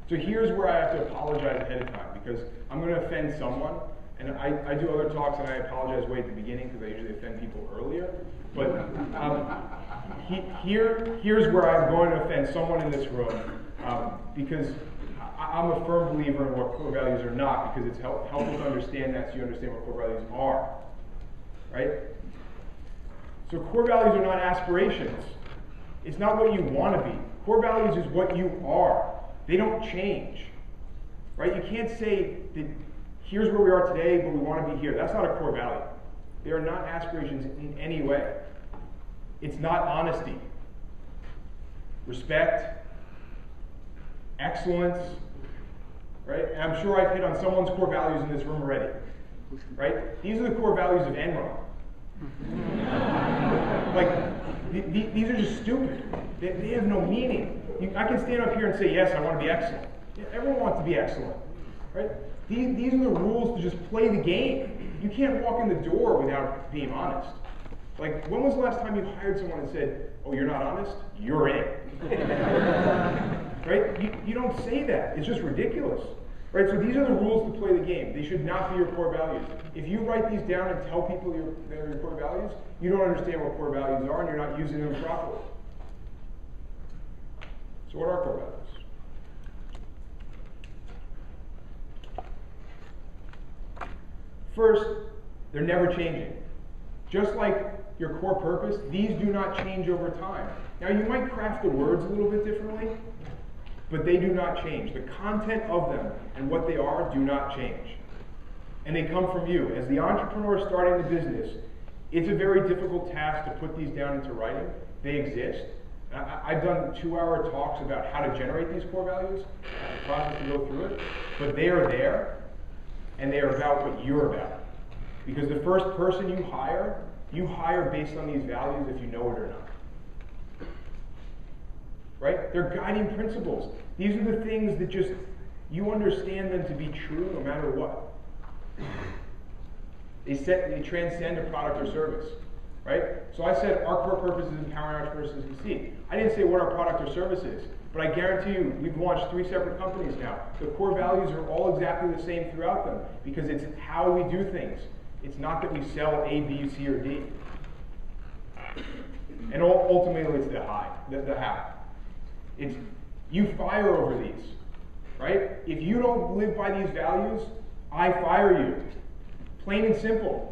So here's where I have to apologize ahead of time, because I'm going to offend someone, and I do other talks and I apologize way at the beginning because I usually offend people earlier. But here's where I'm going to offend someone in this room, because I'm a firm believer in what core values are not, because it's helpful to understand that so you understand what core values are, right? So core values are not aspirations. It's not what you want to be. Core values is what you are. They don't change, right? You can't say that here's where we are today, but we want to be here. That's not a core value. They are not aspirations in any way. It's not honesty, respect, excellence, right? And I'm sure I've hit on someone's core values in this room already, right? These are the core values of Enron. Like, these are just stupid. They have no meaning. I can stand up here and say, yes, I want to be excellent. Yeah, everyone wants to be excellent, right? These are the rules to just play the game. You can't walk in the door without being honest. Like, when was the last time you hired someone and said, oh, you're not honest? You're in. Right? You don't say that. It's just ridiculous. Right? So these are the rules to play the game. They should not be your core values. If you write these down and tell people they're your core values, you don't understand what core values are and you're not using them properly. So what are core values? First, they're never changing. Just like your core purpose, these do not change over time. Now, you might craft the words a little bit differently, but they do not change. The content of them and what they are do not change. And they come from you. As the entrepreneur starting the business, it's a very difficult task to put these down into writing. They exist. I've done 2-hour talks about how to generate these core values, the process to go through it, but they are there, and they are about what you're about. Because the first person you hire based on these values if you know it or not. Right? They're guiding principles. These are the things that just, you understand them to be true no matter what. They transcend a product or service. Right? So I said our core purpose is empowering entrepreneurs to succeed. I didn't say what our product or service is, but I guarantee you, we've launched 3 separate companies now. The core values are all exactly the same throughout them, because it's how we do things. It's not that we sell A, B, C, or D. And ultimately, it's the how. It's you fire over these, right? If you don't live by these values, I fire you. Plain and simple.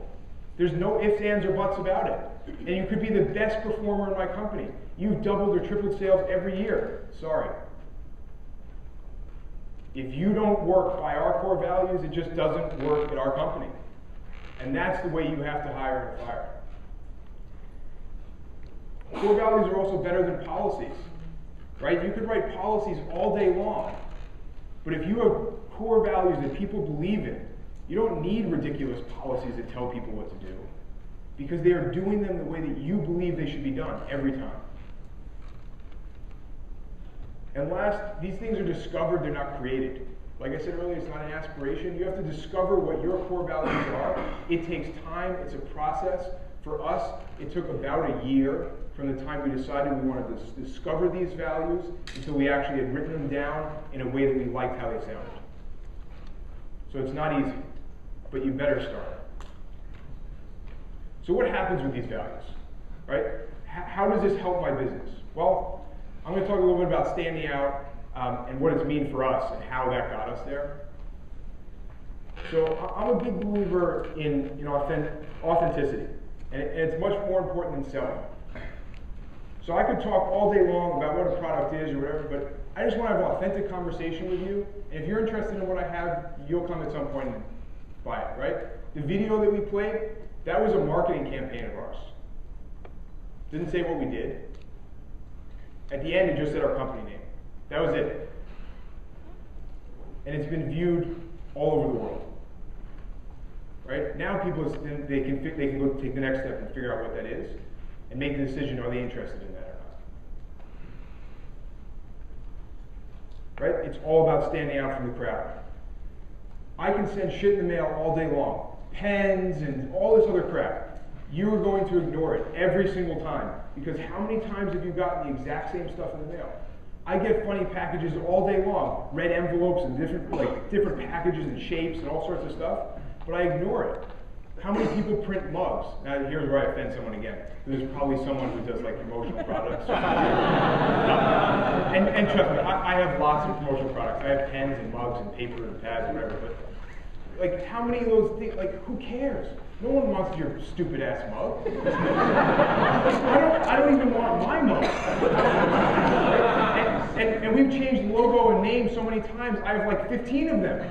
There's no ifs, ands, or buts about it. And you could be the best performer in my company. You've doubled or tripled sales every year. Sorry. If you don't work by our core values, it just doesn't work at our company. And that's the way you have to hire and fire. Core values are also better than policies, right? You could write policies all day long, but if you have core values that people believe in, you don't need ridiculous policies that tell people what to do, because they are doing them the way that you believe they should be done every time. And last, these things are discovered, they're not created. Like I said earlier, it's not an aspiration. You have to discover what your core values are. It takes time, it's a process. For us, it took about a year from the time we decided we wanted to discover these values until we actually had written them down in a way that we liked how they sounded. So it's not easy, but you better start. So what happens with these values, right? How does this help my business? Well, I'm going to talk a little bit about standing out and what it's mean for us and how that got us there. So I'm a big believer in authenticity, and it's much more important than selling. So I could talk all day long about what a product is or whatever, but I just want to have an authentic conversation with you. And if you're interested in what I have, you'll come at some point and buy it, right? The video that we played, that was a marketing campaign of ours. Didn't say what we did. At the end, it just said our company name. That was it. And it's been viewed all over the world. Right? Now people, they can go take the next step and figure out what that is and make the decision, are they interested in that or not? Right? It's all about standing out from the crowd. I can send shit in the mail all day long. Pens and all this other crap. You are going to ignore it every single time, because how many times have you gotten the exact same stuff in the mail? I get funny packages all day long, red envelopes and different packages and shapes and all sorts of stuff, but I ignore it. How many people print mugs? Now here's where I offend someone again. There's probably someone who does like promotional products. and trust me, I have lots of promotional products. I have pens and mugs and paper and pads and whatever, but like how many of those things, like who cares? No one wants your stupid ass mug. I don't even want my mug. And we've changed the logo and name so many times, I have like 15 of them.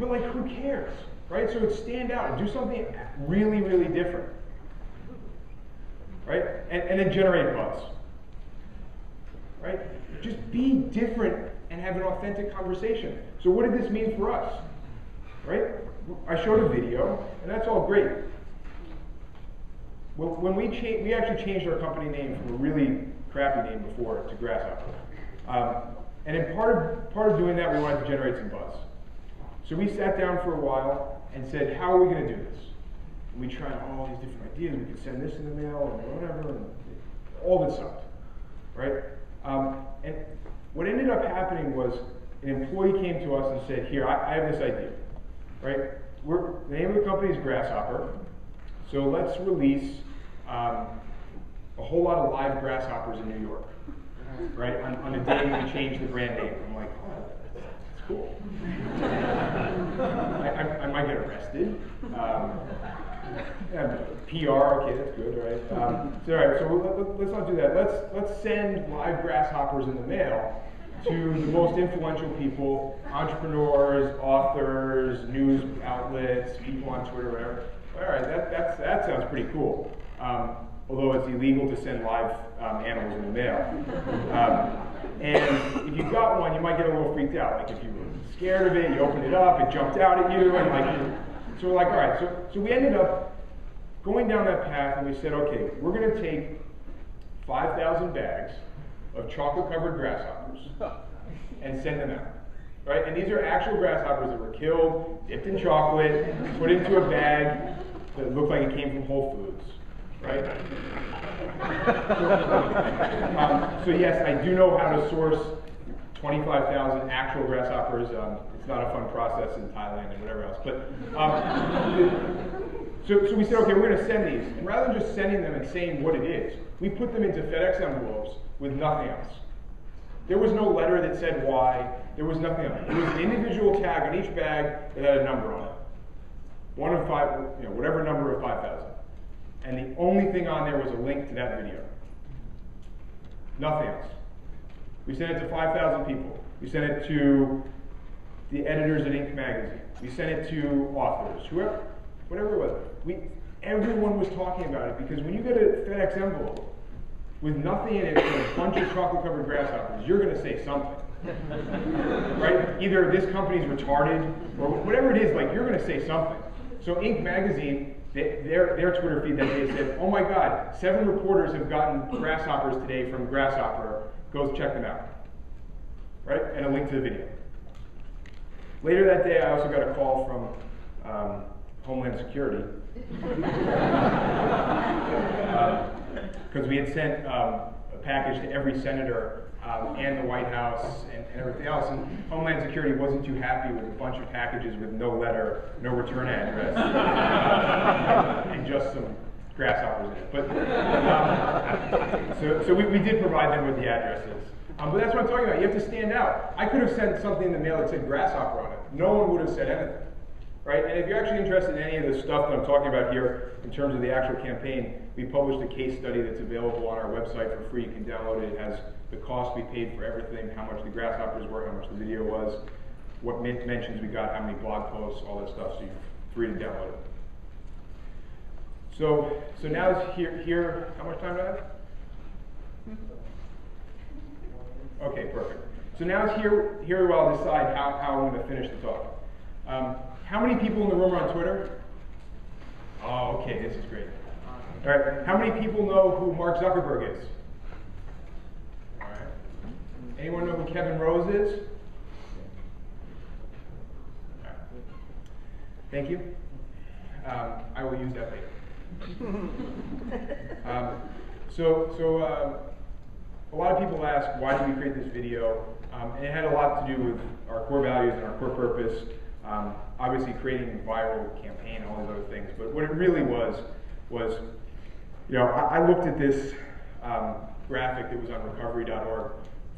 But like who cares? Right? So it's stand out and do something really, really different. Right? And then generate buzz. Right? Just be different and have an authentic conversation. So what did this mean for us? Right? I showed a video, and that's all great. When we actually changed our company name from a really crappy name before to Grasshopper. And in part of doing that, we wanted to generate some buzz. So we sat down for a while and said, how are we going to do this? And we tried all these different ideas. We could send this in the mail and whatever, and all this stuff, right? And what ended up happening was an employee came to us and said, here, I have this idea, right? The name of the company is Grasshopper, so let's release a whol lot of live grasshoppers in New York, right? On the day we change the brand name. I'm like, oh, that's cool. I might get arrested. PR, okay, that's good, right? So let's not do that. Let's send live grasshoppers in the mail to the most influential people, entrepreneurs, authors, news outlets, people on Twitter, whatever. All right, that sounds pretty cool. Although it's illegal to send live animals in the mail. And if you got one, you might get a little freaked out. Like if you were scared of it, you opened it up, it jumped out at you, and like, so we're like, all right. So we ended up going down that path, and we said, okay, we're going to take 5,000 bags of chocolate-covered grasshoppers and send them out. Right? And these are actual grasshoppers that were killed, dipped in chocolate, put into a bag that looked like it came from Whole Foods. Right? So yes, I do know how to source 25,000 actual grasshoppers. It's not a fun process in Thailand and whatever else. But so we said, okay, we're going to send these. And rather than just sending them and saying what it is, we put them into FedEx envelopes with nothing else. There was no letter that said why. There was nothing else. It was an individual tag on each bag that had a number on it. 1 of 5, whatever number of 5,000. And the only thing on there was a link to that video. Nothing else. We sent it to 5,000 people. We sent it to the editors at Inc. magazine. We sent it to authors, whoever, whatever it was. Everyone was talking about it because when you get a FedEx envelope with nothing in it but a bunch of chocolate-covered grasshoppers, you're going to say something. Right? Either this company's retarded or whatever it is, like you're going to say something. So Inc. magazine, their Twitter feed that day said, oh my God, 7 reporters have gotten grasshoppers today from Grasshopper. Go check them out. Right? And a link to the video. Later that day, I also got a call from Homeland Security. Because we had sent a package to every senator and the White House and everything else. And Homeland Security wasn't too happy with a bunch of packages with no letter, no return address, and just some grasshoppers in it. But so we did provide them with the addresses. But that's what I'm talking about. You have to stand out. I could have sent something in the mail that said grasshopper on it. No one would have said anything. Right? And if you're actually interested in any of the stuff that I'm talking about here in terms of the actual campaign, we published a case study that's available on our website for free. You can download it. It has the cost we paid for everything, how much the grasshoppers were, how much the video was, what mentions we got, how many blog posts, all that stuff. So you're free to download it. So now it's here. How much time do I have? Okay, perfect. So now it's here where I'll decide how I'm going to finish the talk. How many people in the room are on Twitter? Oh, okay, this is great. All right, how many people know who Mark Zuckerberg is? All right. Anyone know who Kevin Rose is? All right. Thank you. I will use that later. a lot of people ask, why did we create this video? And it had a lot to do with our core values and our core purpose. Obviously creating a viral campaign and all these other things. But what it really was, you know, I looked at this graphic that was on recovery.org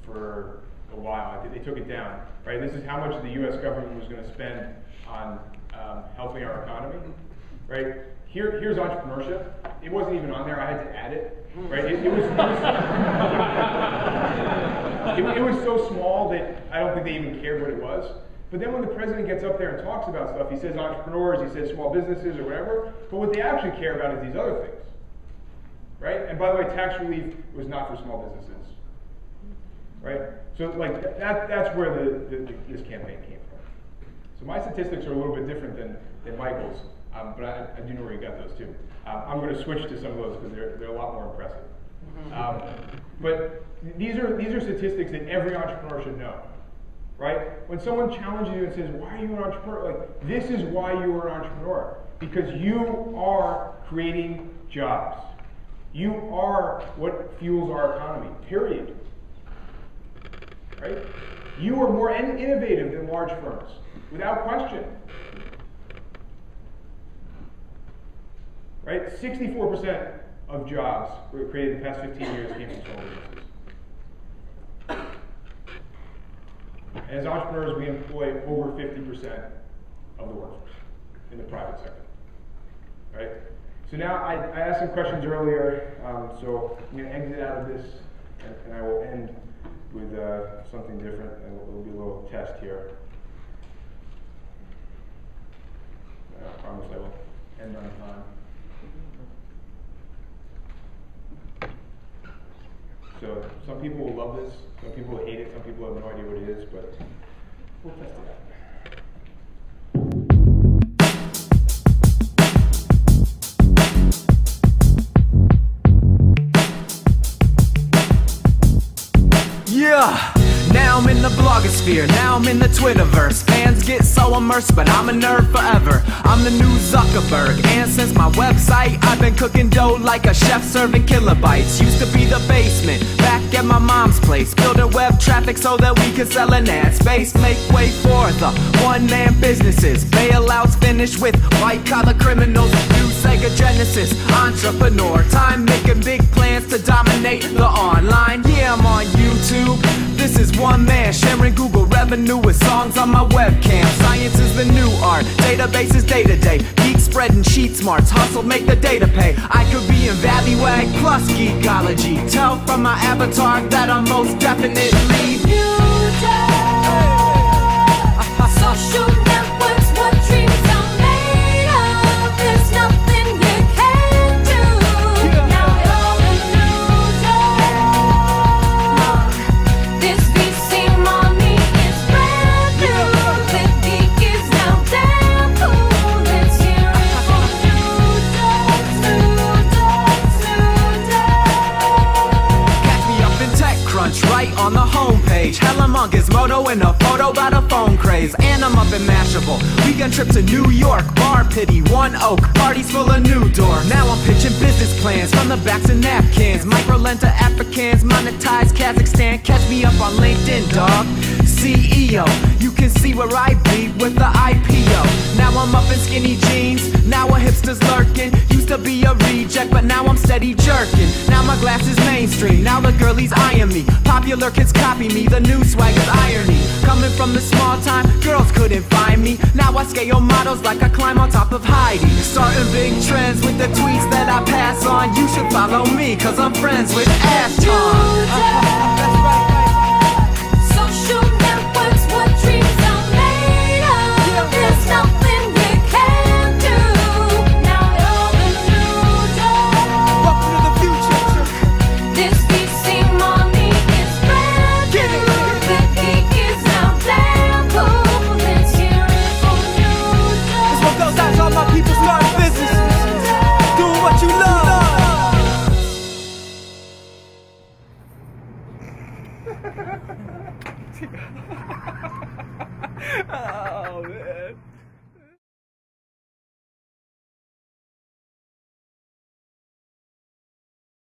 for a while. They took it down, right? This is how much the US government was going to spend on helping our economy, right? Here's entrepreneurship. It wasn't even on there. I had to add it, right? It was so small that I don't think they even cared what it was. But then when the president gets up there and talks about stuff, he says entrepreneurs, he says small businesses or whatever, but what they actually care about is these other things, right? And by the way, tax relief was not for small businesses, right? So like that's where this campaign came from. So my statistics are a little bit different than Michael's, but I do know where you got those too. I'm going to switch to some of those because they're a lot more impressive. But these are statistics that every entrepreneur should know. Right? When someone challenges you and says, why are you an entrepreneur? Like, this is why you are an entrepreneur. Because you are creating jobs. You are what fuels our economy, period. Right? You are more innovative than large firms, without question. Right? 64% of jobs were created in the past 15 years came from small businesses. And as entrepreneurs, we employ over 50% of the workforce in the private sector, right? So now I asked some questions earlier, so I'm going to exit out of this, and I will end with something different, and it will be a little test here. I promise I will end on time. So some people will love this, some people will hate it, some people have no idea what it is, but we'll test it out. Yeah! Now I'm in the blogosphere, now I'm in the Twitterverse. Fans get so immersed, but I'm a nerd forever. I'm the new Zuckerberg, and since my website, I've been cooking dough like a chef serving kilobytes. Used to be the basement, back at my mom's place, building web traffic so that we could sell an ad space. Make way for the one-man businesses, bailouts finish with white-collar criminals. New Sega Genesis, entrepreneur, time making big plans to dominate the online. Yeah, I'm on YouTube. This is one man sharing Google revenue with songs on my webcam. Science is the new art, databases day to day. Geeks spreading sheet smarts, hustle make the data pay. I could be in Valleywag plus geekology. Tell from my avatar that I'm most definitely social networks, what dreams are made of. There's nothing you can't do. Now you're the new dog. This VC mommy is brand new. The geek is now damn cool. Let's hear it for new dogs, new dogs, new dogs. Catch me up in TechCrunch, right on the homepage. Hell, I'm on Gizmodo in a photo about a phone craze. And I'm up in Mashable, weekend trip to New York, Bar Pity, One Oak, parties full of new dorks. Now I'm pitching business plans from the backs of napkins. Microlend to Africans, monetize Kazakhstan. Catch me up on LinkedIn, dog. CEO, you can see where I be with the IPO. Now I'm up in skinny jeans, now a hipster's lurking. Used to be a reject, but now I'm steady jerking. Now my glass is mainstream, now the girlies eyeing me. Popular kids copy me, the new swag is irony. Coming from the small time, girls couldn't find me. Now I scale models like I climb on top of Heidi. Starting big trends with the tweets that I pass on. You should follow me, cause I'm friends with Ass Tom. That's right. Social networks, what dreams are made of. There's nothing we can't do. Now you're the new dog. Welcome to the future. This VC mommy is brand new. The geek is now damn cool. Let's hear it for new dogs. This one goes out to all my people starting businesses, doing what you love. Oh man.